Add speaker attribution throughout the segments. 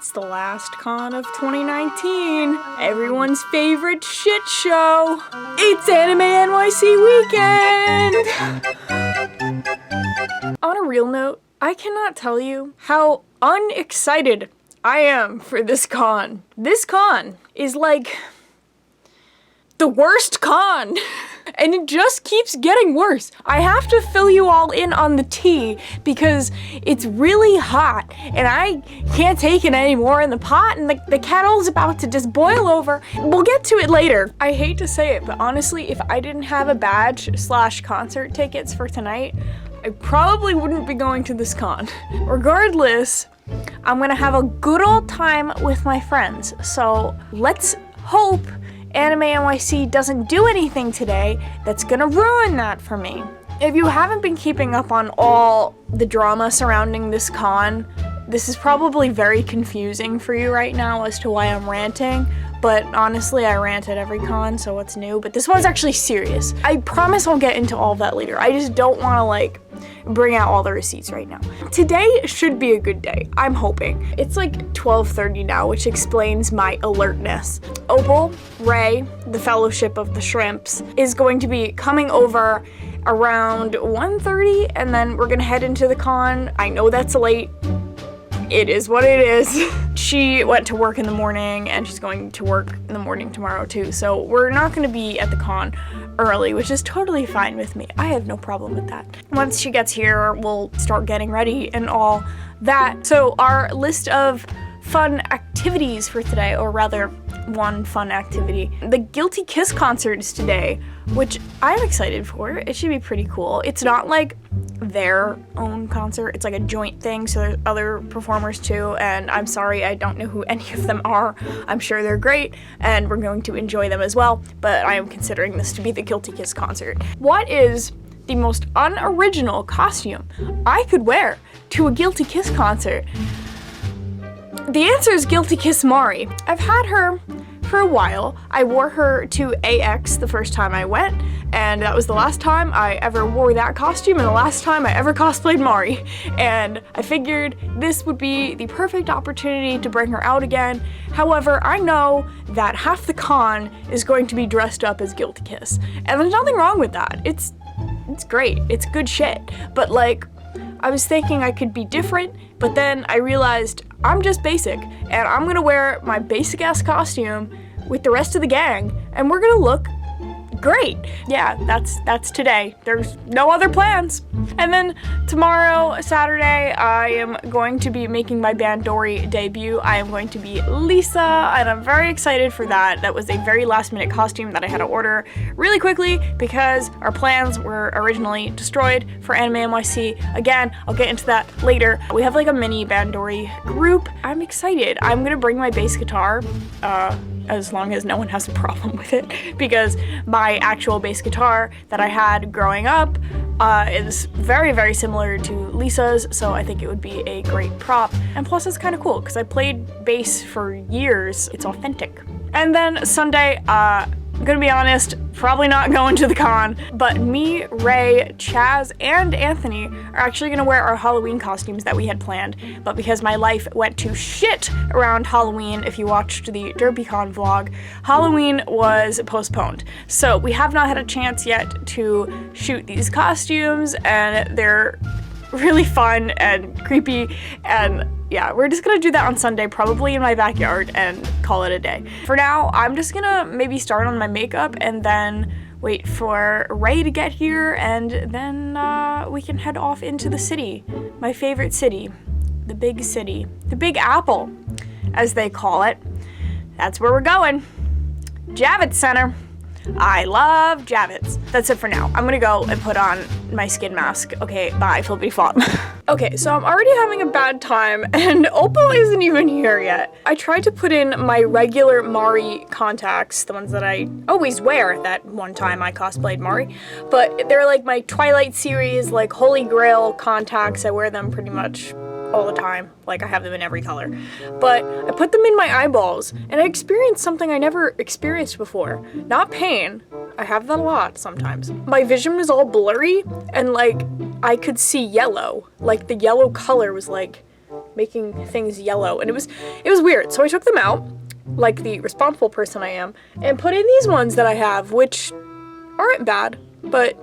Speaker 1: It's the last con of 2019. Everyone's favorite shit show. It's Anime NYC weekend! On a real note, I cannot tell you how unexcited I am for this con. This con is like the worst con. And it just keeps getting worse. I have to fill you all in on the tea because it's really hot and I can't take it anymore in the pot, and the kettle's about to just boil over. We'll get to it later. I hate to say it, but honestly, if I didn't have a badge/concert tickets for tonight, I probably wouldn't be going to this con. Regardless, I'm gonna have a good old time with my friends. So let's hope Anime NYC doesn't do anything today that's gonna ruin that for me. If you haven't been keeping up on all the drama surrounding this con, this is probably very confusing for you right now as to why I'm ranting, but honestly, I rant at every con, so what's new? But this one's actually serious. I promise I'll get into all that later. I just don't want to bring out all the receipts right now. Today should be a good day, I'm hoping. It's like 12:30 now, which explains my alertness. Opal, Ray, the Fellowship of the Shrimps, is going to be coming over around 1:30, and then we're gonna head into the con. I know that's late. It is what it is. She went to work in the morning and she's going to work in the morning tomorrow too, so we're not gonna be at the con early, which is totally fine with me. I have no problem with that. Once she gets here, we'll start getting ready and all that. So our list of fun activities for today, or rather one fun activity. The Guilty Kiss concert is today, which I'm excited for. It should be pretty cool. It's not like their own concert, it's like a joint thing, so there's other performers too, and I'm sorry, I don't know who any of them are. I'm sure they're great, and we're going to enjoy them as well, but I am considering this to be the Guilty Kiss concert. What is the most unoriginal costume I could wear to a Guilty Kiss concert? The answer is Guilty Kiss Mari. I've had her for a while. I wore her to AX the first time I went, and that was the last time I ever wore that costume and the last time I ever cosplayed Mari. And I figured this would be the perfect opportunity to bring her out again. However, I know that half the con is going to be dressed up as Guilty Kiss, and there's nothing wrong with that. It's great. It's good shit. But I was thinking I could be different, but then I realized I'm just basic, and I'm gonna wear my basic ass costume with the rest of the gang, and we're gonna look great. Yeah, that's today. There's no other plans. And then tomorrow, Saturday, I am going to be making my Bandori debut. I am going to be Lisa, and I'm very excited for that. That was a very last minute costume that I had to order really quickly because our plans were originally destroyed for Anime NYC. Again, I'll get into that later. We have a mini Bandori group. I'm excited. I'm gonna bring my bass guitar, as long as no one has a problem with it, because my actual bass guitar that I had growing up is very, very similar to Lisa's, so I think it would be a great prop. And plus it's kind of cool, because I played bass for years. It's authentic. And then Sunday, I'm gonna be honest, probably not going to the con, but me, Ray, Chaz, and Anthony are actually gonna wear our Halloween costumes that we had planned, but because my life went to shit around Halloween, if you watched the DerbyCon vlog, Halloween was postponed. So we have not had a chance yet to shoot these costumes, and they're really fun and creepy, and yeah, we're just gonna do that on Sunday, probably in my backyard, and call it a day. For now, I'm just gonna maybe start on my makeup and then wait for Ray to get here, and then we can head off into the city. My favorite city. The Big Apple, as they call it. That's where we're going. Javits Center. I love Javits. That's it for now. I'm gonna go and put on my skin mask. Okay, bye, flippity flop. Okay, so I'm already having a bad time, and Opal isn't even here yet. I tried to put in my regular Mari contacts, the ones that I always wear. That one time I cosplayed Mari, but they're like my Twilight series, Holy Grail contacts. I wear them pretty much all the time. I have them in every color. But I put them in my eyeballs, and I experienced something I never experienced before. Not pain. I have that a lot sometimes. My vision was all blurry, and I could see yellow. The yellow color was making things yellow, and it was weird. So I took them out, like the responsible person I am, and put in these ones that I have, which aren't bad, but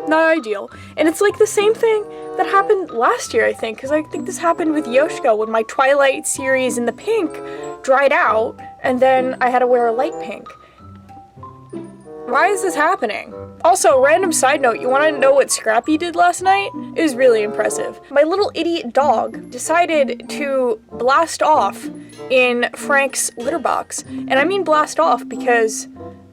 Speaker 1: not ideal. And it's like the same thing that happened last year, I think, because I think this happened with Yoshiko when my Twilight series in the pink dried out, and then I had to wear a light pink. Why is this happening? Also, random side note, you want to know what Scrappy did last night? It was really impressive. My little idiot dog decided to blast off in Frank's litter box. And I mean blast off because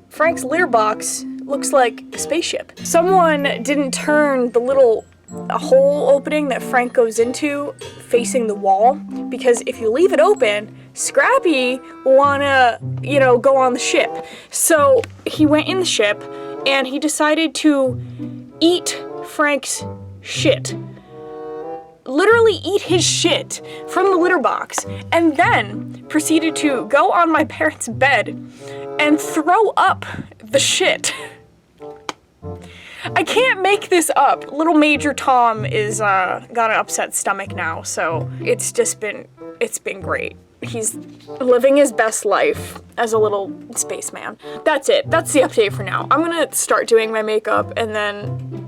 Speaker 1: Frank's litter box looks like a spaceship. Someone didn't turn the little hole opening that Frank goes into facing the wall, because if you leave it open, Scrappy will wanna, go on the ship. So he went in the ship and he decided to eat Frank's shit. Literally eat his shit from the litter box, and then proceeded to go on my parents' bed and throw up the shit. I can't make this up. Little Major Tom is got an upset stomach now, so it's been great. He's living his best life as a little spaceman. That's it. That's the update for now. I'm gonna start doing my makeup, and then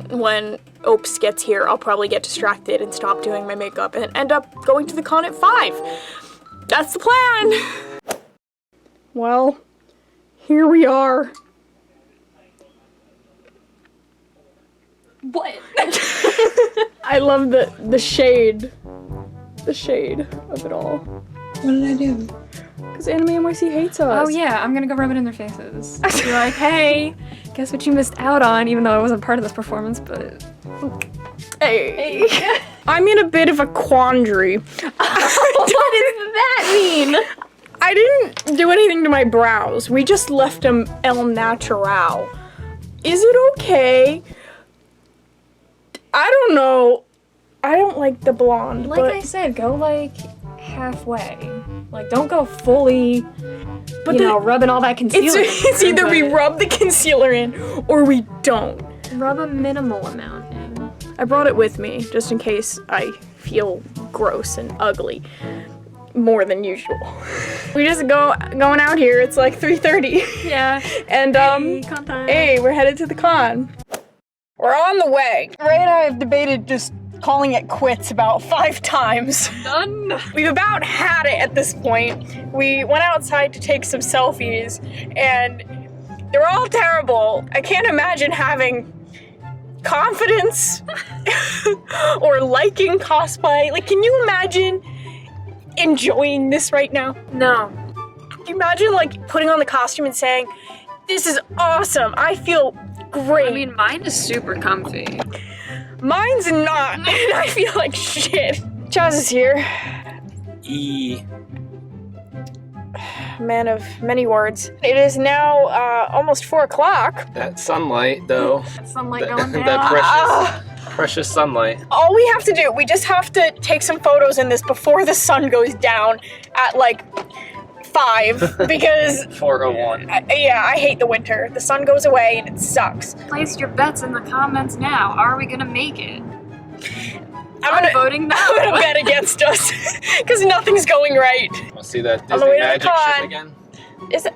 Speaker 1: when Opes gets here, I'll probably get distracted and stop doing my makeup and end up going to the con at 5. That's the plan. Well, here we are. What? I love the shade. The shade of it all.
Speaker 2: What did I do?
Speaker 1: Because Anime NYC hates us.
Speaker 2: Oh yeah, I'm gonna go rub it in their faces. Be like, hey, guess what you missed out on, even though I wasn't part of this performance, but...
Speaker 1: Hey. I'm in a bit of a quandary.
Speaker 2: What does that mean?
Speaker 1: I didn't do anything to my brows. We just left them el natural. Is it okay? I don't know. I don't like the blonde.
Speaker 2: Like I said, go like halfway. Like don't go fully, rubbing all that concealer in.
Speaker 1: It's either we rub the concealer in or we don't.
Speaker 2: Rub a minimal amount in.
Speaker 1: I brought it with me just in case I feel gross and ugly more than usual. We just going out here. It's like 3:30.
Speaker 2: Yeah.
Speaker 1: And hey, we're headed to the con. We're on the way. Ray and I have debated just calling it quits about 5 times.
Speaker 2: Done.
Speaker 1: We've about had it at this point. We went outside to take some selfies, and they were all terrible. I can't imagine having confidence or liking cosplay. Like, can you imagine enjoying this right now?
Speaker 2: No.
Speaker 1: Can you imagine, like, putting on the costume and saying, this is awesome, I feel great.
Speaker 2: I mean, mine is super comfy.
Speaker 1: Mine's not, and I feel like shit. Chaz is here. Man of many words. It is now almost 4 o'clock.
Speaker 3: That sunlight, though.
Speaker 2: Sunlight going down.
Speaker 3: That precious sunlight.
Speaker 1: All we have to do, we just have to take some photos in this before the sun goes down at like 5 because
Speaker 3: 4:01.
Speaker 1: Yeah, I hate the winter. The sun goes away and it sucks.
Speaker 2: Place your bets in the comments now. Are we gonna make it?
Speaker 1: I'm
Speaker 2: voting no.
Speaker 1: I'm gonna bet against us because nothing's going right.
Speaker 3: Wanna see that
Speaker 1: On the
Speaker 3: Disney
Speaker 1: way to the
Speaker 3: magic
Speaker 1: con.
Speaker 3: ship again?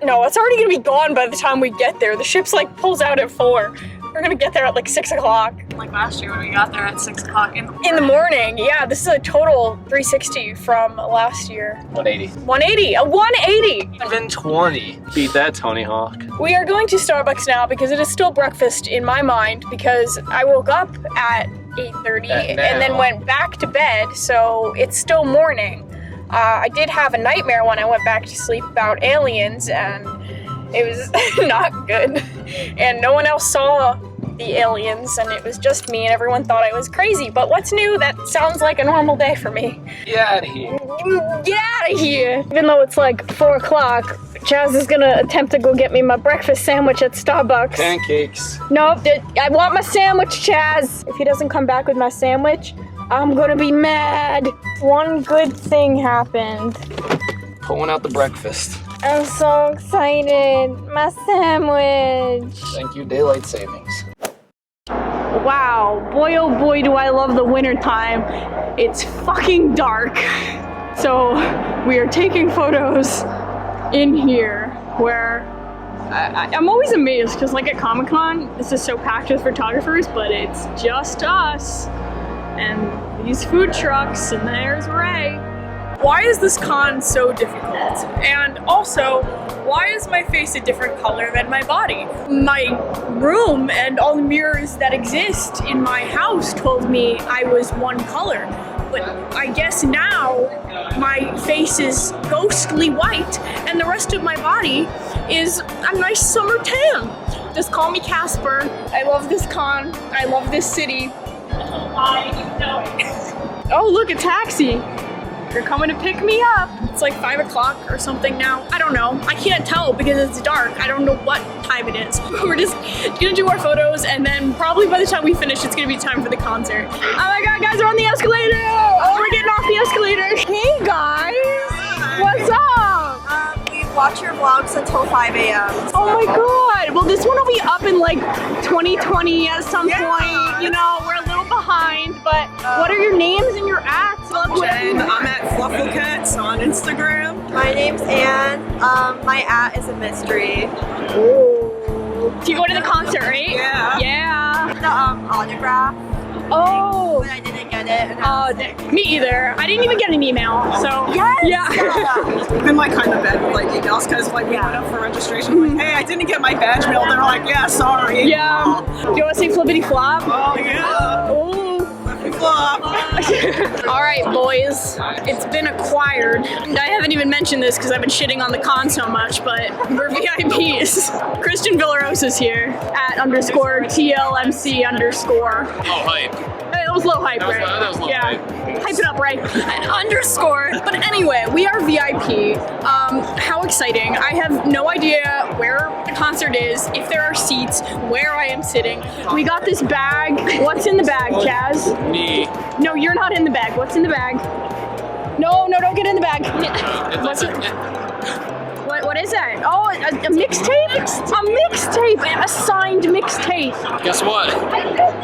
Speaker 1: No, it's already gonna be gone by the time we get there. The ship's like pulls out at 4. We're gonna get there at like 6 o'clock.
Speaker 2: Like last year when we got there at 6 o'clock in the morning.
Speaker 1: In the morning, yeah, this is a total 360 from last year.
Speaker 3: 180.
Speaker 1: 180, a 180!
Speaker 3: Even 20. Beat that, Tony Hawk.
Speaker 1: We are going to Starbucks now because it is still breakfast in my mind because I woke up at 8:30 and then went back to bed, so it's still morning. I did have a nightmare when I went back to sleep about aliens, and it was not good. And no one else saw the aliens, and it was just me, and everyone thought I was crazy. But what's new? That sounds like a normal day for me.
Speaker 3: Get out of here.
Speaker 1: Get out of here! Even though it's like 4 o'clock, Chaz is gonna attempt to go get me my breakfast sandwich at Starbucks.
Speaker 3: Pancakes.
Speaker 1: Nope, I want my sandwich, Chaz! If he doesn't come back with my sandwich, I'm gonna be mad. One good thing happened.
Speaker 3: Pulling out the breakfast.
Speaker 1: I'm so excited. My sandwich.
Speaker 3: Thank you, daylight savings.
Speaker 1: Wow, boy oh boy do I love the winter time. It's fucking dark. So we are taking photos in here where I'm always amazed because like at Comic-Con, this is so packed with photographers, but it's just us and these food trucks, and there's Ray. Why is this con so difficult? And also, why is my face a different color than my body? My room and all the mirrors that exist in my house told me I was one color. But I guess now my face is ghostly white and the rest of my body is a nice summer tan. Just call me Casper. I love this con. I love this city. Oh, look, a taxi. You're coming to pick me up. It's like 5 o'clock or something now. I don't know. I can't tell because it's dark. I don't know what time it is. We're just gonna do our photos, and then probably by the time we finish, it's gonna be time for the concert. Oh my god, guys, we're on the escalator! Oh, we're getting off the escalator. Hey guys, what's up?
Speaker 4: We watch your vlogs until 5 a.m.
Speaker 1: Oh my god. Well, this one will be up in like 2020 at some point. You know, we're a little behind, but what are your names and your acts?
Speaker 5: Jen, I'm at Flufflecats on Instagram.
Speaker 4: My name's Anne. My @ is a mystery.
Speaker 1: So you go to the concert, right?
Speaker 5: Yeah.
Speaker 1: Yeah.
Speaker 4: The autograph,
Speaker 1: Oh.
Speaker 4: but I didn't get it. And I was sick.
Speaker 1: Me either. I didn't even get an email, so.
Speaker 4: Yes!
Speaker 1: Yeah.
Speaker 5: I've been like kind of bad with like emails because like we went up for registration. Like, hey, I didn't get my badge mailed. They're like, yeah, sorry.
Speaker 1: Yeah. Do you want to say flippity flop?
Speaker 5: Oh yeah.
Speaker 1: Oh.
Speaker 5: Flop.
Speaker 1: All right, boys. It's been acquired. I haven't even mentioned this because I've been shitting on the con so much, but we're VIPs. Christian Villarosa's here at _TLMC_.
Speaker 6: Oh, hype.
Speaker 1: It was low hype, right?
Speaker 6: That was low
Speaker 1: yeah.
Speaker 6: hype.
Speaker 1: Hype it up, right? Underscore. But anyway, we are VIP. How exciting. I have no idea where the concert is, if there are seats, where I am sitting. We got this bag. What's in the bag, Chaz?
Speaker 6: Me.
Speaker 1: No, you're not in the bag. What's in the bag? No, don't get in the bag. What's it? What is that? Oh, a mixtape? A mixtape! A signed mixtape.
Speaker 6: Guess what?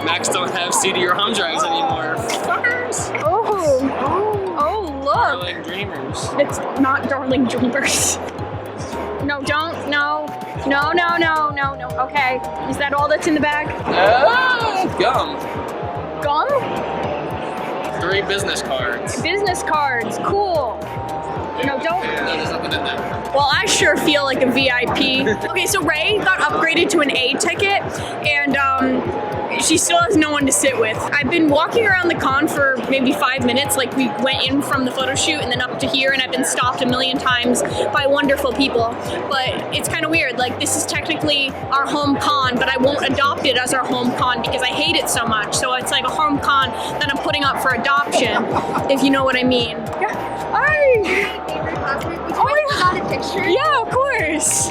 Speaker 6: Macs don't have CD-ROM drives anymore. Fuckers.
Speaker 1: Oh, look.
Speaker 6: Darling Dreamers.
Speaker 1: It's not Darling Dreamers. No, don't. No. Okay. Is that all that's in the bag?
Speaker 6: Gum.
Speaker 1: Gum?
Speaker 6: 3 business cards.
Speaker 1: Business cards. Cool. No, don't.
Speaker 6: Yeah, there's nothing in there.
Speaker 1: Well, I sure feel like a VIP. Okay, so Ray got upgraded to an A ticket, and she still has no one to sit with. I've been walking around the con for maybe 5 minutes, like we went in from the photo shoot and then up to here, and I've been stopped a million times by wonderful people. But it's kind of weird, like this is technically our home con, but I won't adopt it as our home con because I hate it so much. So it's like a home con that I'm putting up for adoption, if you know what I mean. Yeah. Hi!
Speaker 4: Got a picture?
Speaker 1: Yeah, of course.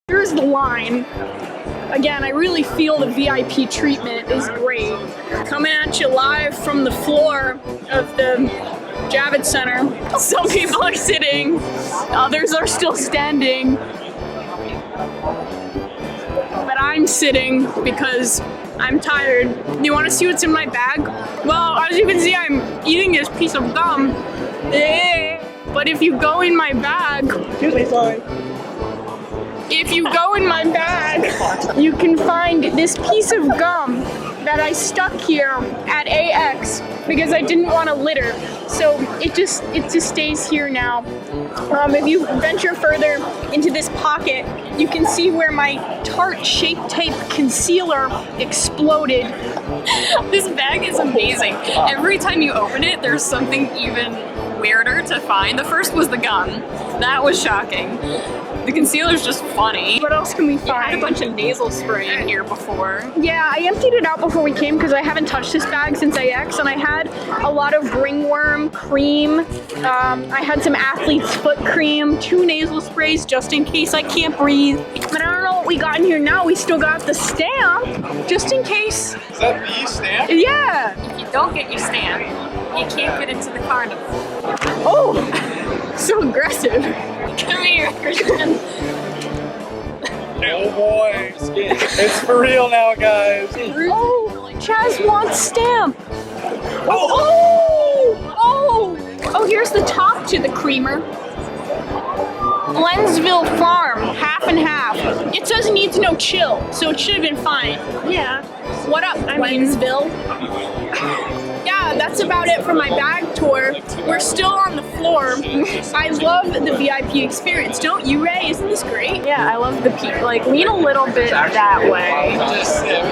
Speaker 1: Here's the line. Again, I really feel the VIP treatment is great. Coming at you live from the floor of the Javits Center. Some people are sitting, others are still standing. But I'm sitting because I'm tired. Do you want to see what's in my bag? Well, as you can see, I'm eating this piece of gum. But if you go in my bag,
Speaker 5: Excuse me, sorry.
Speaker 1: if you go in my bag, you can find this piece of gum that I stuck here at AX because I didn't want to litter. So it just stays here now. If you venture further into this pocket, you can see where my Tarte Shape Tape concealer exploded.
Speaker 7: This bag is amazing. Every time you open it, there's something even weirder to find. The first was the gum. That was shocking. The concealer's just funny.
Speaker 1: What else can we
Speaker 7: I had a
Speaker 1: find?
Speaker 7: bunch of nasal spray in here before.
Speaker 1: Yeah, I emptied it out before we came because I haven't touched this bag since AX, and I had a lot of ringworm cream. I had some athlete's foot cream, 2 nasal sprays just in case I can't breathe. But I don't know what we got in here now. We still got the stamp, just in case.
Speaker 6: Is that the stamp?
Speaker 1: Yeah.
Speaker 7: If you don't get your stamp, you can't get into the carnival.
Speaker 1: Oh, so aggressive.
Speaker 7: Come here, Christian.
Speaker 6: Oh boy. It's for real now, guys.
Speaker 1: Oh, Chaz wants stamp. Oh! Oh, here's the top to the creamer. Glensville Farm, half and half. It says needs no chill, so it should have been fine.
Speaker 2: Yeah.
Speaker 1: What up, Glensville? Yeah, that's about it for my bag tour. We're still on the floor. I love the VIP experience, don't you, Ray? Isn't this great?
Speaker 2: Yeah, I love the people. Like, lean a little bit that way.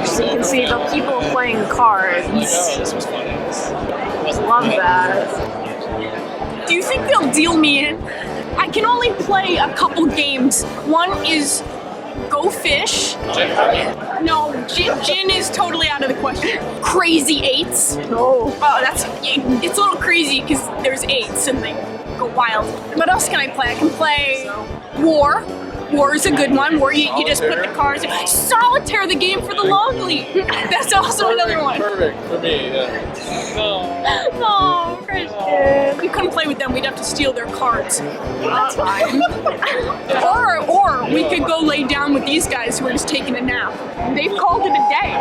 Speaker 2: So you can see the people playing cards.
Speaker 6: This was funny.
Speaker 2: Love that.
Speaker 1: Do you think they'll deal me in? I can only play a couple games. One is Go Fish. No, gin is totally out of the question. Crazy Eights.
Speaker 2: No.
Speaker 1: Oh, it's a little crazy because there's eights and they go wild. What else can I play? I can play War. War is a good one, where you just put the cards in. Solitaire, the game for the lonely. That's also another one.
Speaker 6: Perfect for me, yeah.
Speaker 1: Oh, Christian. We couldn't play with them, we'd have to steal their cards.
Speaker 2: That's fine.
Speaker 1: Or we could go lay down with these guys who are just taking a nap. They've called it a day.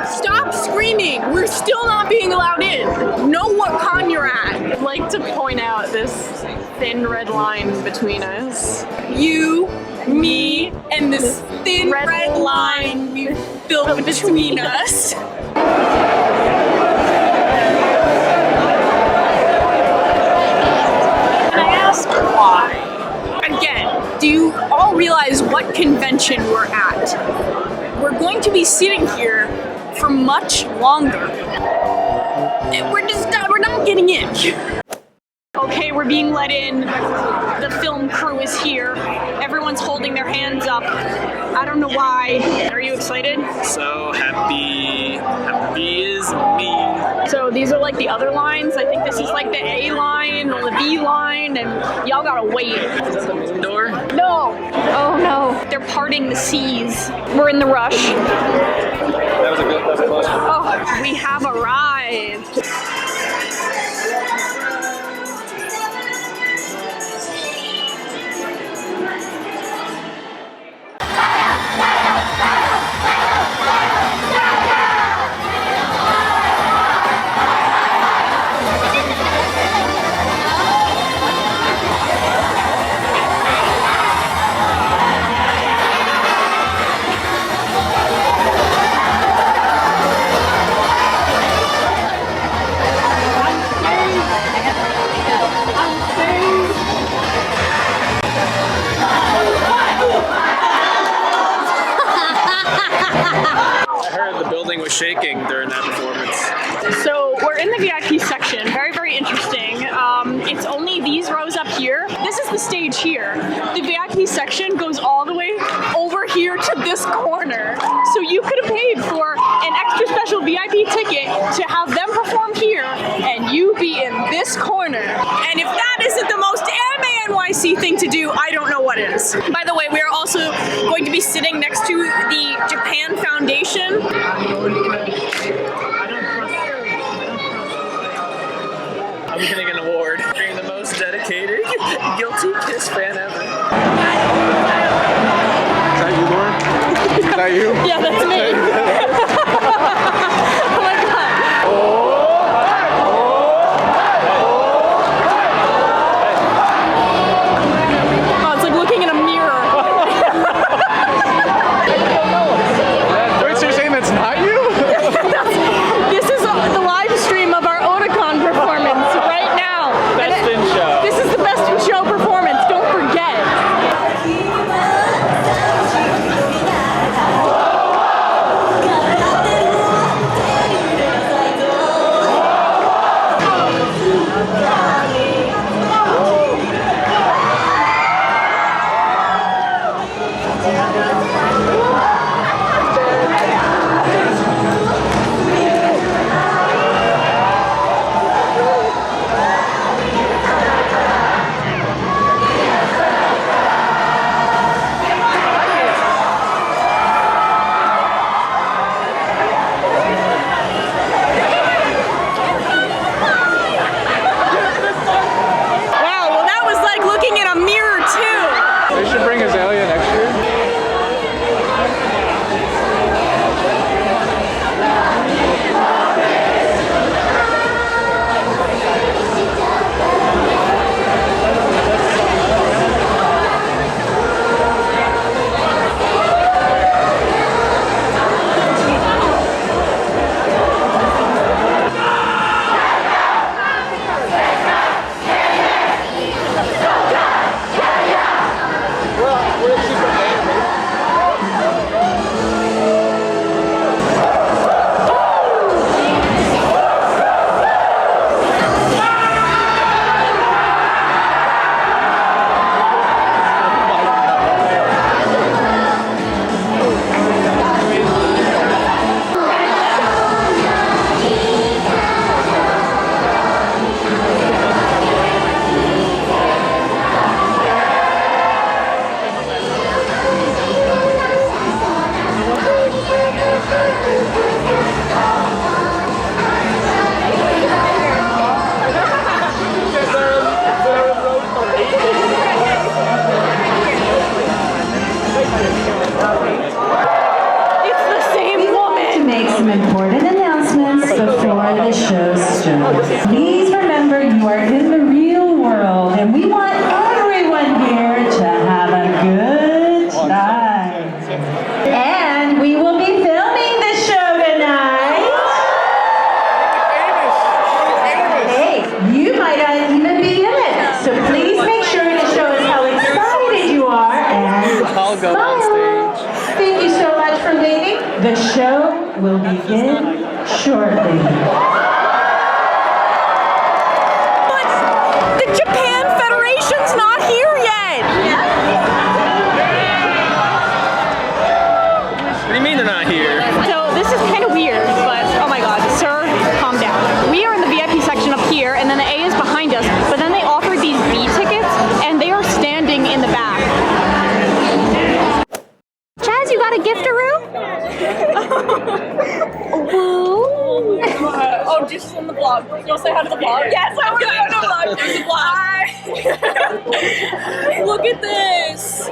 Speaker 1: Stop screaming. We're still not being allowed in. Know what con you're at.
Speaker 2: I'd like to point out this thin red line between us.
Speaker 1: You, me, and this thin red line you built between us.
Speaker 2: Can I ask why?
Speaker 1: Again, do you all realize what convention we're at? We're going to be sitting here for much longer. We're not getting in. Okay, we're being let in. The film crew is here. Everyone's holding their hands up. I don't know why. Are you excited?
Speaker 6: So happy is me.
Speaker 1: So these are like the other lines. I think this is like the A line or the B line, and y'all gotta wait.
Speaker 6: Is that the main door?
Speaker 1: No! Oh no. They're parting the seas. We're in the rush.
Speaker 6: That was a close one.
Speaker 1: Oh, we have arrived.
Speaker 6: Shaking during that performance.
Speaker 1: So we're in the VIP section, very, very interesting. It's only these rows up here. This is the stage here. The VIP section goes all the way over here to this corner. So you could have paid for an extra special VIP ticket to have them perform here and you be in this corner. And if that isn't the most anime NYC thing to do, I don't know what is. By the way, we are also going to be sitting next to the Japan Foundation.
Speaker 6: I'm getting an award. Being the most dedicated Guilty Kiss fan ever.
Speaker 8: Is that you, Lauren? Is that you?
Speaker 1: Yeah, that's me. Oh my god. Oh, it's like looking in a mirror.
Speaker 8: Wait, so you're saying that's not you?
Speaker 1: This is the live stream of our Otakon performance right now.
Speaker 6: Best in show.
Speaker 1: This is the best in show performance, don't forget.
Speaker 9: Please remember you are in the real world and we want everyone here to have a good time. And we will be filming the show tonight. Hey, you might not even be in it. So please make sure to show us how excited you are and
Speaker 6: I'll go on stage.
Speaker 9: thank you so much for waiting. The show will begin shortly.
Speaker 1: But the Japan Federation's not here yet!
Speaker 6: What do you mean they're not here?
Speaker 1: So this is kind of weird, but oh my god, sir, calm down. We are in the VIP section up here, and then the A is behind us, but then they offered these B tickets, and they are standing in the back. Chaz, you got a gift-a-roo?
Speaker 2: Oh, just from the vlog. You want to say hi to the vlog? Yes, I want to go to the vlog. There's a vlog. Look at this.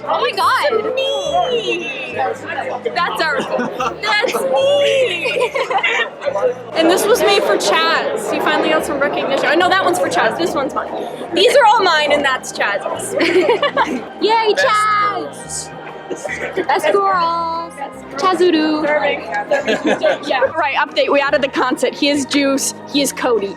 Speaker 7: Oh my god!
Speaker 2: Me.
Speaker 7: That's our.
Speaker 2: That's me. And this was made for Chaz. He finally got some recognition. Oh no, that one's for Chaz. This one's mine. These are all mine, and that's Chaz's.
Speaker 7: Yay, Chaz! That's girls. Chazuru.
Speaker 1: Yeah, right, update. We added the concert. He is Juice, he is Cody.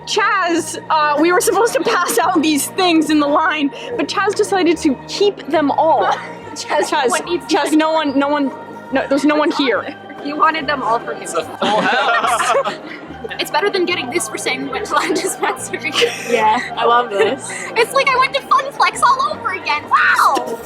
Speaker 1: Chaz, we were supposed to pass out these things in the line, but Chaz decided to keep them all. Chaz, no one, there's no one here.
Speaker 7: You wanted them all for him.
Speaker 6: It's a full house.
Speaker 7: It's better than getting this for saying we went to Latin dispensary.
Speaker 2: Yeah, I love this.
Speaker 7: It's like I went to Fun Flex all over again. Wow!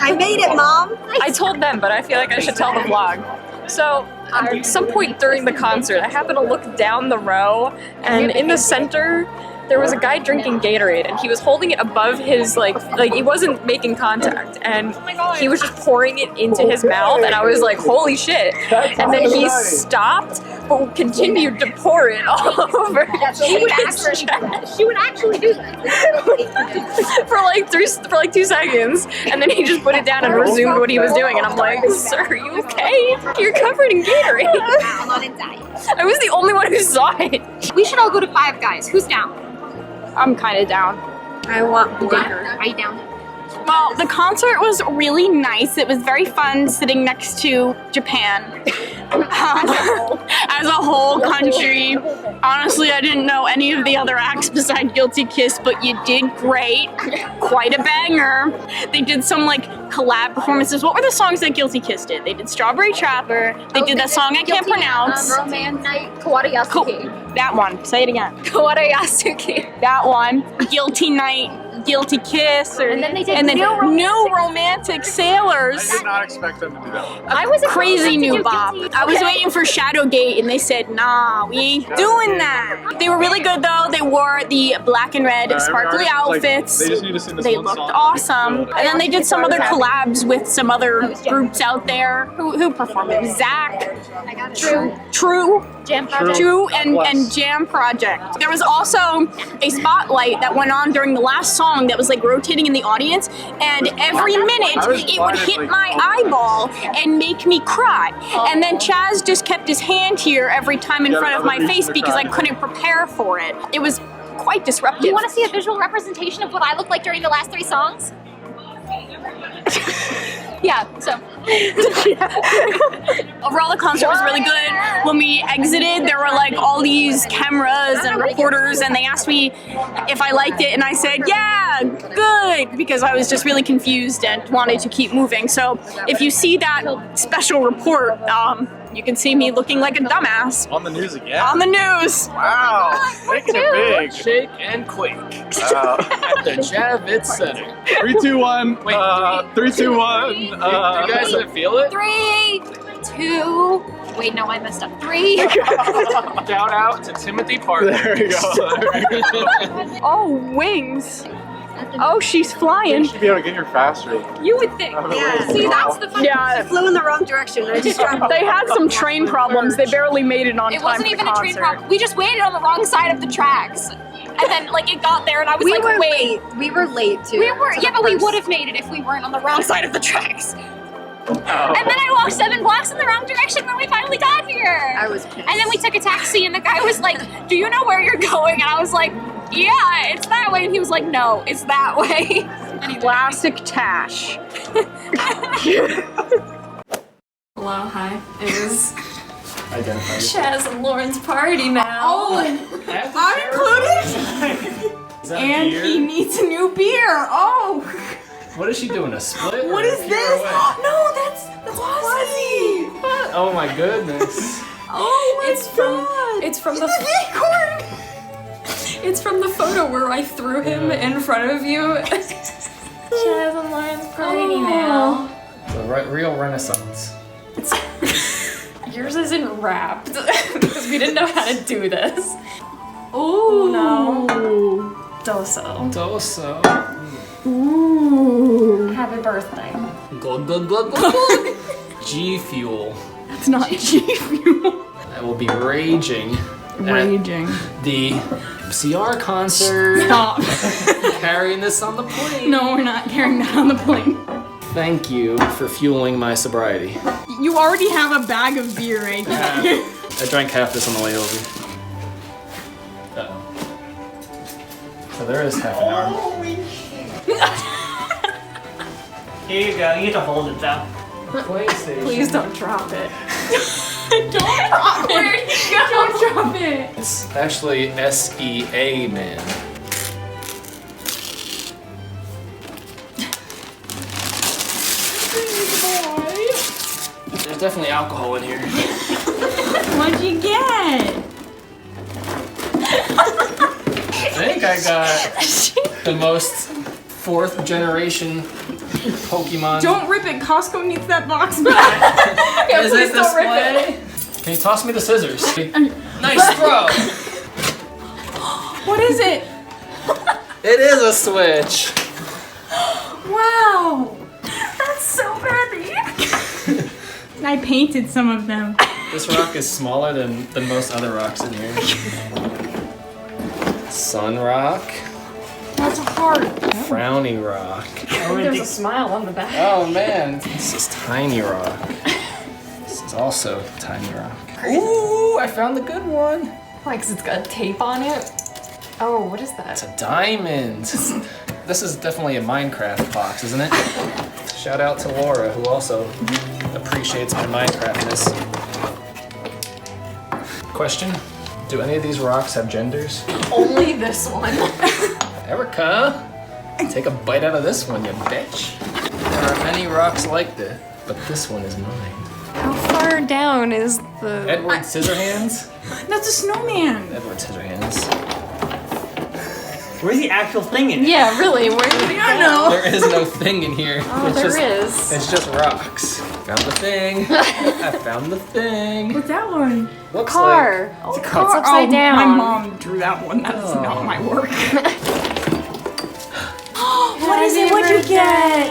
Speaker 4: I made it, Mom.
Speaker 2: I told them, but I feel like I should tell the vlog. So, at some point during the concert, I happened to look down the row, and in the center, there was a guy drinking Gatorade, and he was holding it above his, like he wasn't making contact, and he was just pouring it into his mouth, and I was like, holy shit. And then he stopped, but continued to pour it all over
Speaker 7: She would actually do that.
Speaker 2: for like 2 seconds, and then he just put it down and resumed what he was doing, and I'm like, sir, are you okay? You're covered in Gatorade.
Speaker 7: I'm on a diet.
Speaker 2: I was the only one who saw it.
Speaker 7: We should all go to Five Guys. Who's down?
Speaker 1: I'm kind of down.
Speaker 4: I want dinner.
Speaker 7: Are you down?
Speaker 1: Well, the concert was really nice. It was very fun sitting next to Japan. As a whole country. Honestly, I didn't know any of the other acts besides Guilty Kiss, but you did great. Quite a banger. They did some like collab performances. What were the songs that Guilty Kiss did? They did Strawberry Trapper. They did that song I can't pronounce.
Speaker 7: Romance Night, Kawada Yasuke.
Speaker 1: That one. Say it again.
Speaker 7: Kawada Yasuke.
Speaker 1: That one. Guilty Night. Guilty Kiss, or,
Speaker 7: And then they did
Speaker 1: New Romantic Sailors.
Speaker 8: I did not expect them to do that one.
Speaker 1: I was a crazy new bop. I was waiting for Shadowgate, and they said, nah, we ain't doing that. They were really good, though. They wore the black and red sparkly outfits.
Speaker 8: They just need to sing this
Speaker 1: They
Speaker 8: one
Speaker 1: looked
Speaker 8: song.
Speaker 1: awesome. And then they did some other collabs with some other groups out there. Who performed it? Zach, True,
Speaker 7: Jam Project.
Speaker 1: True, and Jam Project. There was also a spotlight that went on during the last song that was like rotating in the audience, and every minute it would hit my eyeball and make me cry. And then Chaz just kept his hand here every time in front of my face because I couldn't prepare for it. It was quite disruptive.
Speaker 7: Do you want to see a visual representation of what I look like during the last 3 songs? Yeah, so.
Speaker 1: Overall, the concert was really good. When we exited, there were like all these cameras and reporters, and they asked me if I liked it, and I said, yeah, good, because I was just really confused and wanted to keep moving. So if you see that special report, you can see me looking like a dumbass.
Speaker 8: On the news again.
Speaker 1: On the news.
Speaker 8: Wow. Making it big.
Speaker 6: Shake and quake
Speaker 8: Wow.
Speaker 6: at the Javits Center.
Speaker 8: 3, 2, 1. 3, 2, 1.
Speaker 6: You guys didn't feel it?
Speaker 7: 3, 2. Wait, no, I messed up. 3.
Speaker 6: Shout out to Timothy Parker.
Speaker 8: There you go.
Speaker 1: Oh, wings. Oh, she's flying.
Speaker 8: You should be able to get here faster.
Speaker 7: You would think.
Speaker 4: Yeah.
Speaker 7: See, that's the fun.
Speaker 1: Yeah.
Speaker 4: I flew in the wrong direction. I just dropped.
Speaker 1: They had some train problems. They barely made it on
Speaker 7: It
Speaker 1: time
Speaker 7: wasn't
Speaker 1: for the
Speaker 7: even a train
Speaker 1: concert.
Speaker 7: problem. We just waited on the wrong side of the tracks. And then, like, it got there, and I was
Speaker 4: We
Speaker 7: like,
Speaker 4: were
Speaker 7: wait.
Speaker 4: late. We were late too.
Speaker 7: We were,
Speaker 4: to
Speaker 7: yeah,
Speaker 4: the
Speaker 7: but we
Speaker 4: first-
Speaker 7: would have made it if we weren't on the wrong side of the tracks.
Speaker 10: And then I walked 7 blocks in the wrong direction when we finally got here.
Speaker 4: I was pissed.
Speaker 10: And then we took a taxi and the guy was like, do you know where you're going? And I was like, yeah, it's that way. And he was like, no, it's that way.
Speaker 1: Classic Tash.
Speaker 7: Hello, hi. It is
Speaker 8: Identify.
Speaker 7: Chaz and Lauren's party now.
Speaker 1: Oh, I'm included?
Speaker 8: Is that
Speaker 1: And
Speaker 8: beer?
Speaker 1: he needs a new beer. Oh,
Speaker 8: What is she doing? A split?
Speaker 1: what
Speaker 8: or
Speaker 1: is
Speaker 8: a
Speaker 1: this?
Speaker 8: pirouette?
Speaker 1: No, that's fuzzy.
Speaker 8: Oh my goodness.
Speaker 1: Oh my
Speaker 7: It's from
Speaker 1: God.
Speaker 7: it's from the
Speaker 1: acorn.
Speaker 7: it's from the photo where I threw him in front of you. Chaz and Lauren's party now.
Speaker 8: The real renaissance.
Speaker 7: Yours isn't wrapped because we didn't know how to do this.
Speaker 1: Oh
Speaker 7: no. Doso.
Speaker 8: Doso.
Speaker 1: Ooh.
Speaker 7: Happy birthday.
Speaker 8: Glug glug glug glug glug. G Fuel.
Speaker 1: That's not G Fuel.
Speaker 8: I will be raging.
Speaker 1: Raging.
Speaker 8: At the CR concert.
Speaker 1: Stop.
Speaker 8: Carrying this on the plane.
Speaker 1: No, we're not carrying that on the plane.
Speaker 8: Thank you for fueling my sobriety.
Speaker 1: You already have a bag of beer right there.
Speaker 8: I drank half this on the way over. Uh-oh. So there is half an hour.
Speaker 11: Here you go. You get to hold it though.
Speaker 8: PlayStation.
Speaker 7: Please don't drop it.
Speaker 1: Don't drop it. Don't drop it.
Speaker 8: It's actually SEA Man. There's definitely alcohol in here.
Speaker 1: What'd you get?
Speaker 8: I think I got the most 4th generation Pokemon.
Speaker 1: Don't rip it. Costco needs that box back.
Speaker 8: Is it display? Can you toss me the scissors? Nice throw!
Speaker 1: What is it?
Speaker 8: It is a Switch.
Speaker 1: Wow.
Speaker 10: That's so pretty.
Speaker 1: I painted some of them.
Speaker 8: This rock is smaller than most other rocks in here. Sun Rock.
Speaker 1: That's a heart.
Speaker 8: Frowny Rock.
Speaker 7: There's a smile on the back.
Speaker 8: Oh man, this is Tiny Rock. This is also Tiny Rock. Ooh, I found the good one.
Speaker 7: Like, 'cause it's got tape on it. Oh, what is that?
Speaker 8: It's a diamond. This is definitely a Minecraft box, isn't it? Shout out to Laura, who also appreciates my Minecraftness. Question: do any of these rocks have genders?
Speaker 7: Only this one.
Speaker 8: Erica, take a bite out of this one, you bitch. There are many rocks like this, but this one is mine.
Speaker 7: How far down is the...
Speaker 8: Edward Scissorhands?
Speaker 1: That's a snowman.
Speaker 8: Edward Scissorhands.
Speaker 11: Where's the actual thing in it?
Speaker 7: Yeah, really, where did it
Speaker 1: I
Speaker 7: go?
Speaker 1: know.
Speaker 8: There is no thing in here.
Speaker 7: Oh,
Speaker 8: it's
Speaker 7: there
Speaker 8: just,
Speaker 7: is.
Speaker 8: It's just rocks. Found the thing. I found the thing.
Speaker 1: What's that one?
Speaker 8: Looks
Speaker 7: Car.
Speaker 8: like
Speaker 7: Oh,
Speaker 8: it's a car.
Speaker 7: it's upside down.
Speaker 1: My mom drew that one. That's not my work. What is it? What'd you get?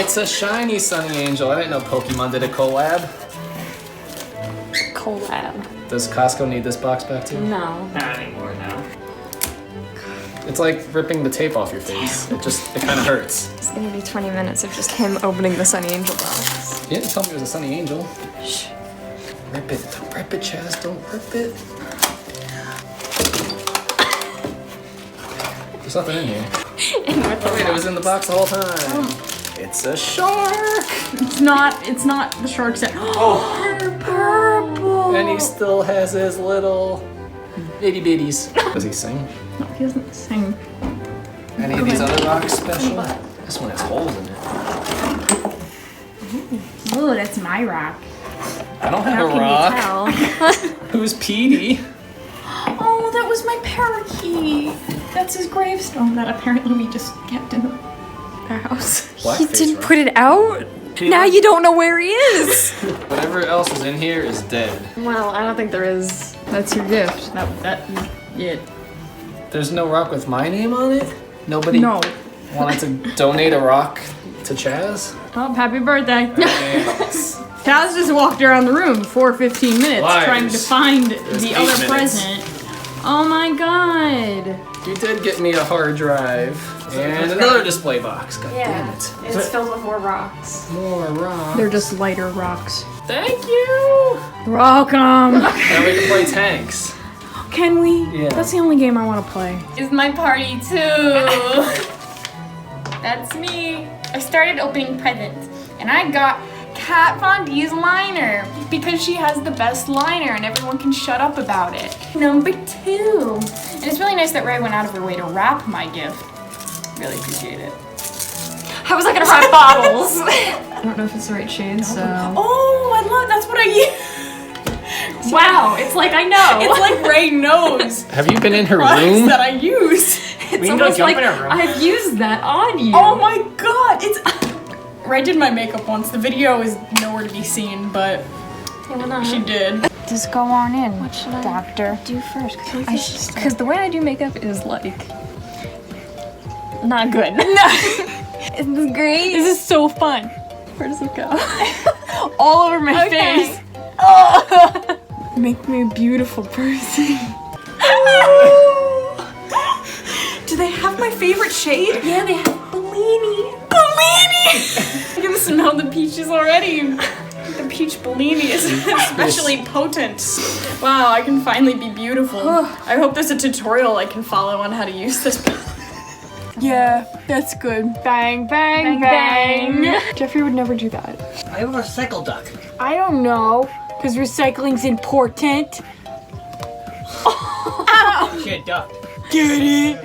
Speaker 8: It's a shiny Sunny Angel. I didn't know Pokemon did a collab.
Speaker 7: Collab.
Speaker 8: Does Costco need this box back too?
Speaker 7: No.
Speaker 11: Not anymore now.
Speaker 8: It's like ripping the tape off your face. It kind of hurts.
Speaker 7: It's gonna be 20 minutes of just him opening the Sunny Angel box.
Speaker 8: You didn't tell me it was a Sunny Angel.
Speaker 7: Shh.
Speaker 8: Rip it. Don't rip it, Chaz. Don't rip it. There's nothing in here. Oh wait, it was in the box the whole time. It's a shark!
Speaker 1: It's not the shark set.
Speaker 11: Oh.
Speaker 1: Purple.
Speaker 8: And he still has his little itty bitties. Does he sing?
Speaker 1: No, he doesn't sing.
Speaker 8: Any of these other rocks special? This one has holes in it.
Speaker 1: Oh, that's my rock.
Speaker 8: I don't have
Speaker 7: How
Speaker 8: a
Speaker 7: can
Speaker 8: rock.
Speaker 7: you tell?
Speaker 8: Who's Petey?
Speaker 1: Oh, that was my parakeet. That's his gravestone that apparently we just kept in our house.
Speaker 7: He
Speaker 8: Blackface
Speaker 7: didn't
Speaker 8: rock.
Speaker 7: put it out? Now you don't know where he is.
Speaker 8: Whatever else is in here is dead.
Speaker 7: Well, I don't think there is.
Speaker 1: That's your gift. Yeah.
Speaker 8: There's no rock with my name on it? Nobody
Speaker 1: No.
Speaker 8: wanted to donate a rock to Chaz?
Speaker 1: Oh, happy birthday.
Speaker 8: Thanks.
Speaker 1: Taz just walked around the room for 15 minutes
Speaker 8: Liars.
Speaker 1: trying to find
Speaker 8: There's
Speaker 1: the
Speaker 8: 8
Speaker 1: other
Speaker 8: minutes.
Speaker 1: present. Oh my god.
Speaker 8: You did get me a hard drive and another display box. God damn it.
Speaker 2: It's filled with more rocks.
Speaker 8: More rocks.
Speaker 1: They're just lighter rocks.
Speaker 8: Thank you!
Speaker 1: Welcome!
Speaker 8: Now we can play tanks.
Speaker 1: Can we?
Speaker 8: Yeah.
Speaker 1: That's the only game I want to play.
Speaker 7: It's my party too. That's me. I started opening presents and I got Kat Von D's liner because she has the best liner and everyone can shut up about it. Number 2. And it's really nice that Ray went out of her way to wrap my gift. Really appreciate it. How was I gonna wrap bottles? I don't know if it's the right shade, so.
Speaker 5: Oh, I love, that's what I use.
Speaker 7: Wow, it's like I know.
Speaker 5: It's like Ray knows
Speaker 8: Have you been in her
Speaker 5: products
Speaker 8: room?
Speaker 5: that I use.
Speaker 7: It's almost like I've used that on you.
Speaker 5: Oh my god, it's... Ray did my makeup once. The video is nowhere to be seen, but she did.
Speaker 10: Just go on in.
Speaker 7: What should
Speaker 10: Doctor?
Speaker 7: do first? Because the way I do makeup is like not good. Is this great?
Speaker 1: This is so fun.
Speaker 7: Where does it go?
Speaker 1: All over my face. Oh. Make me a beautiful person.
Speaker 5: Do they have my favorite shade?
Speaker 7: Yeah, they have Bellini.
Speaker 5: Bellini! I can smell the peaches already. The peach Bellini is especially potent. Wow, I can finally be beautiful. I hope there's a tutorial I can follow on how to use this.
Speaker 1: Yeah, that's good. Bang, bang, bang. Jeffrey would never do that.
Speaker 11: I have a recycle duck.
Speaker 1: I don't know, because recycling's important.
Speaker 11: Shit, duck.
Speaker 1: Get it?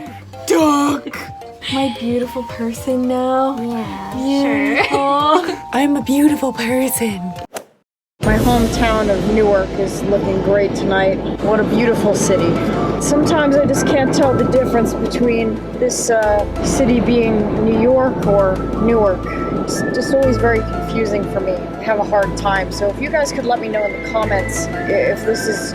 Speaker 1: Duck! My beautiful person now? Yeah, sure. I'm a beautiful person. My hometown of Newark is looking great tonight. What a beautiful city. Sometimes I just can't tell the difference between this city being New York or Newark. It's just always very confusing for me. I have a hard time. So if you guys could let me know in the comments if this is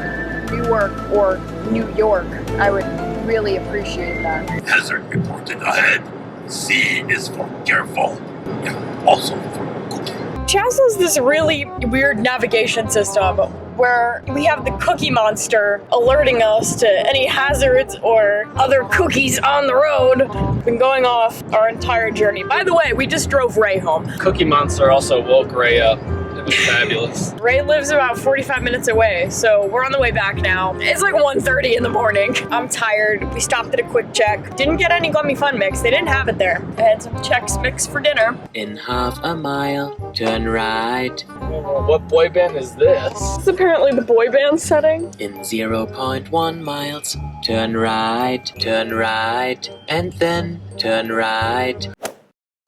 Speaker 1: Newark or New York, I would really appreciate that.
Speaker 12: Hazard reported ahead. C is for careful. Yeah, also for cookie.
Speaker 1: Chaz has this really weird navigation system where we have the Cookie Monster alerting us to any hazards or other cookies on the road. Been going off our entire journey. By the way, we just drove Ray home.
Speaker 6: Cookie Monster also woke Ray up. It was fabulous.
Speaker 1: Ray lives about 45 minutes away, so we're on the way back now. It's like 1:30 in the morning. I'm tired. We stopped at a Quick Check. Didn't get any Gummy Fun Mix. They didn't have it there. I had some Chex Mix for dinner.
Speaker 13: In half a mile, turn right.
Speaker 6: What boy band is this?
Speaker 1: It's apparently the boy band setting.
Speaker 13: In 0.1 miles, turn right, and then turn right.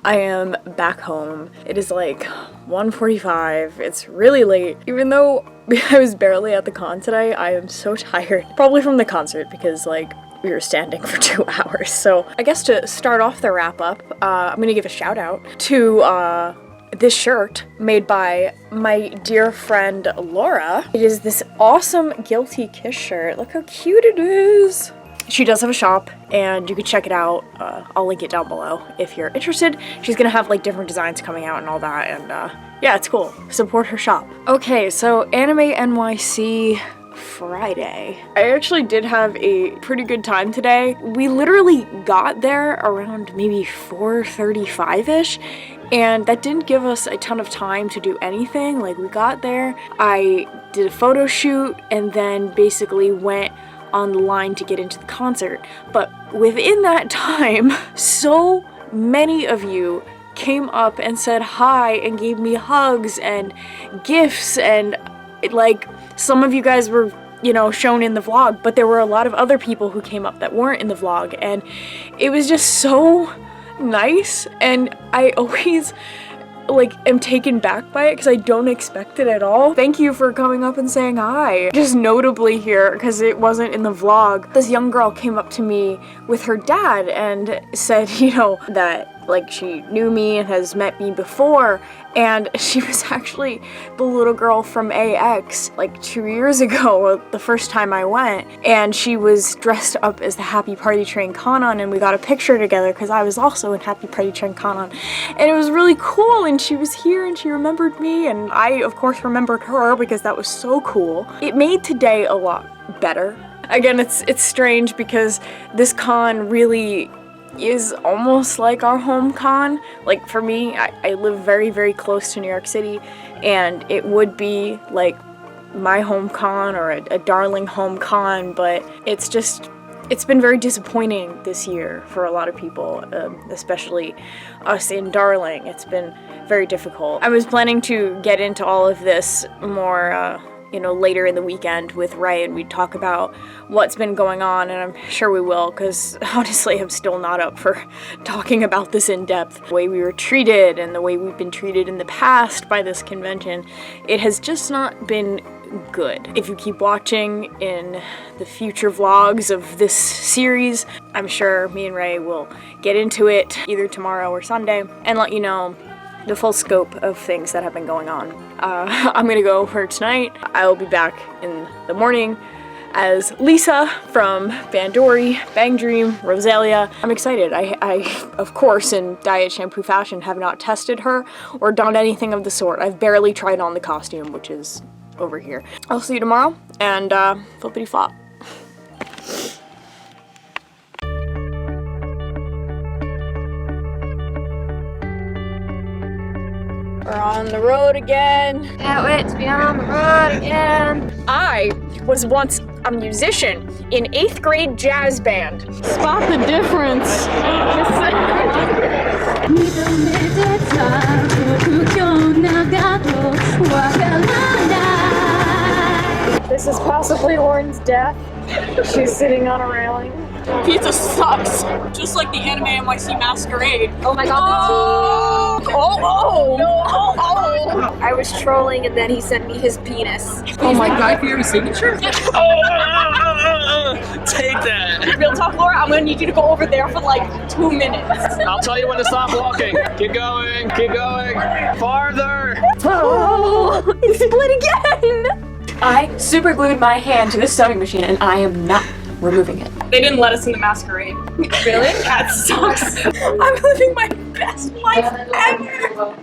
Speaker 1: I am back home. It is like 1:45. It's really late. Even though I was barely at the con today, I am so tired. Probably from the concert because like we were standing for 2 hours. So I guess to start off the wrap up, I'm gonna give a shout out to this shirt made by my dear friend Laura. It is this awesome Guilty Kiss shirt. Look how cute it is. She does have a shop, and you can check it out. I'll link it down below if you're interested. She's gonna have like different designs coming out and all that, and yeah, it's cool. Support her shop. Okay, so Anime NYC Friday. I actually did have a pretty good time today. We literally got there around maybe 4:35-ish, and that didn't give us a ton of time to do anything. Like, we got there, I did a photo shoot, and then basically went on the line to get into the concert. But within that time, so many of you came up and said hi and gave me hugs and gifts, and like some of you guys were, you know, shown in the vlog, but there were a lot of other people who came up that weren't in the vlog, and it was just so nice. And I always like am taken back by it because I don't expect it at all. Thank you for coming up and saying hi. Just notably here, because it wasn't in the vlog, this young girl came up to me with her dad and said, you know, that like she knew me and has met me before, and she was actually the little girl from AX like 2 years ago, the first time I went, and she was dressed up as the Happy Party Train Kanon, and we got a picture together because I was also in Happy Party Train Kanon, and it was really cool, and she was here and she remembered me, and I of course remembered her because that was so cool. It made today a lot better. Again, it's strange because this con really is almost like our home con. Like for me, I live very, very close to New York City, and it would be like my home con or a darling home con, but it's been very disappointing this year for a lot of people, especially us in Darling. It's been very difficult. I was planning to get into all of this more later in the weekend with Ray, and we'd talk about what's been going on, and I'm sure we will, because honestly I'm still not up for talking about this in depth. The way we were treated and the way we've been treated in the past by this convention, it has just not been good. If you keep watching in the future vlogs of this series, I'm sure me and Ray will get into it either tomorrow or Sunday and let you know the full scope of things that have been going on. I'm gonna go for tonight. I will be back in the morning as Lisa from Bandori, Bang Dream, Rosalia. I'm excited. I, of course, in diet shampoo fashion, have not tested her or done anything of the sort. I've barely tried on the costume, which is over here. I'll see you tomorrow, and flippity flop. We're on the road again.
Speaker 10: Can't wait to be on the road again.
Speaker 1: I was once a musician in 8th grade jazz band.
Speaker 5: Spot the difference.
Speaker 1: This is possibly Lauren's death. She's sitting on a railing.
Speaker 5: Pizza sucks. Just like the anime NYC masquerade.
Speaker 10: Oh my god.
Speaker 4: I was trolling and then he sent me his penis.
Speaker 11: Oh my god, for your signature?
Speaker 6: Take that.
Speaker 5: Real talk, Laura, I'm gonna need you to go over there for like 2 minutes.
Speaker 6: I'll tell you when to stop walking. Keep going. Keep going. Farther.
Speaker 1: Oh, it's split again.
Speaker 2: I super glued my hand to this sewing machine and I am not removing it.
Speaker 5: They didn't let us in the masquerade. Really? That sucks. I'm living my best life ever.